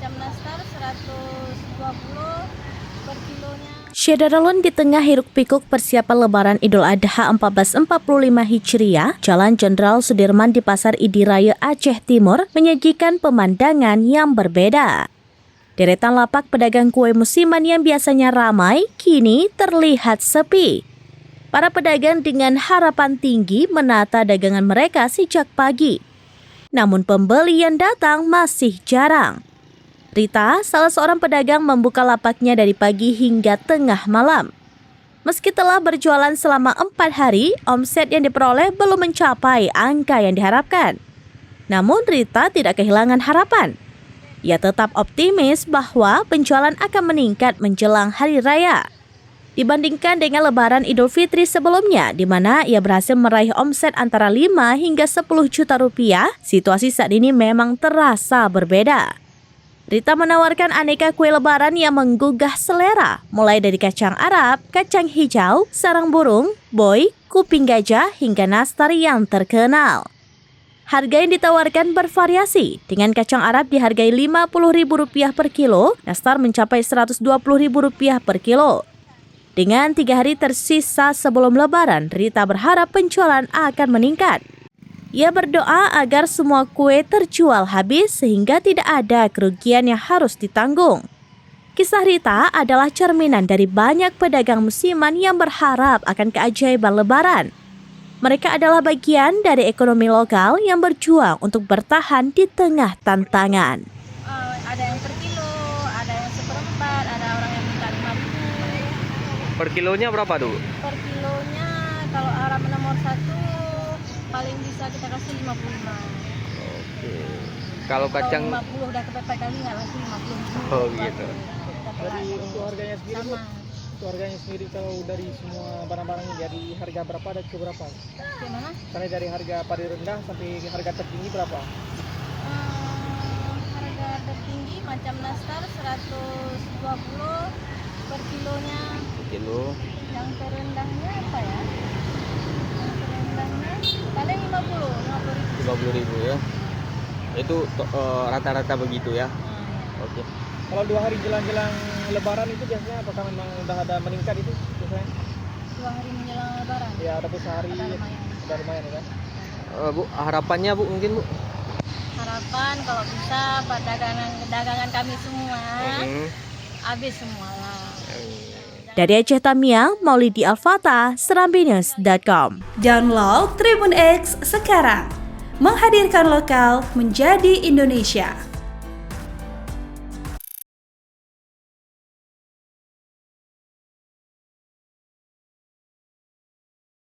macam nastar 120 per kilonya. Syederalun di tengah hiruk-pikuk persiapan Lebaran Idul Adha 1445 Hijriah, Jalan Jenderal Sudirman di Pasar Idiraya Aceh Timur menyajikan pemandangan yang berbeda. Deretan lapak pedagang kue musiman yang biasanya ramai, kini terlihat sepi. Para pedagang dengan harapan tinggi menata dagangan mereka sejak pagi. Namun pembeli yang datang masih jarang. Rita, salah seorang pedagang, membuka lapaknya dari pagi hingga tengah malam. Meski telah berjualan selama 4 hari, omset yang diperoleh belum mencapai angka yang diharapkan. Namun Rita tidak kehilangan harapan. Ia tetap optimis bahwa penjualan akan meningkat menjelang Hari Raya. Dibandingkan dengan Lebaran Idul Fitri sebelumnya, di mana ia berhasil meraih omset antara 5 hingga 10 juta rupiah, situasi saat ini memang terasa berbeda. Rita menawarkan aneka kue lebaran yang menggugah selera, mulai dari kacang Arab, kacang hijau, sarang burung, boy, kuping gajah, hingga nastar yang terkenal. Harga yang ditawarkan bervariasi, dengan kacang Arab dihargai Rp50.000 per kilo, nastar mencapai Rp120.000 per kilo. Dengan 3 hari tersisa sebelum Lebaran, Rita berharap penjualan akan meningkat. Ia berdoa agar semua kue terjual habis sehingga tidak ada kerugian yang harus ditanggung. Kisah Rita adalah cerminan dari banyak pedagang musiman yang berharap akan keajaiban Lebaran. Mereka adalah bagian dari ekonomi lokal yang berjuang untuk bertahan di tengah tantangan. Ada yang per kilo, ada yang seperempat, ada orang yang minta 50. Per kilonya berapa tuh? Per kilonya kalau Arab nomor 1 paling bisa kita kasih 55. Oke. Kalau kacang 50 udah kepepet kali nggak lagi 50. Oh gitu. Jadi untuk harganya sendiri, Bu, Sama. untuk harganya sendiri kalau dari semua barang-barangnya dari harga berapa dan ke berapa? Gimana? Karena dari harga paling rendah sampai harga tertinggi berapa? Harga tertinggi macam nastar 120 per kilonya. kilo. Yang terendahnya apa ya? Yang terendahnya paling 50 ribu. 50.000 ya. Itu rata-rata begitu ya. Oke. Kalau 2 hari jelang-jelang Lebaran itu biasanya apakah memang udah ada meningkat itu biasanya? 2 hari menjelang Lebaran. Ya ataupun sehari Ada lumayan. udah lumayan ya kan? Bu, harapannya Bu mungkin Bu. Harapan kalau bisa dagangan kami semua habis semua lah. Dari Aceh Tamiang, Maulidi Al-Fatah, serambinews.com. Download Tribun X sekarang, menghadirkan lokal menjadi Indonesia.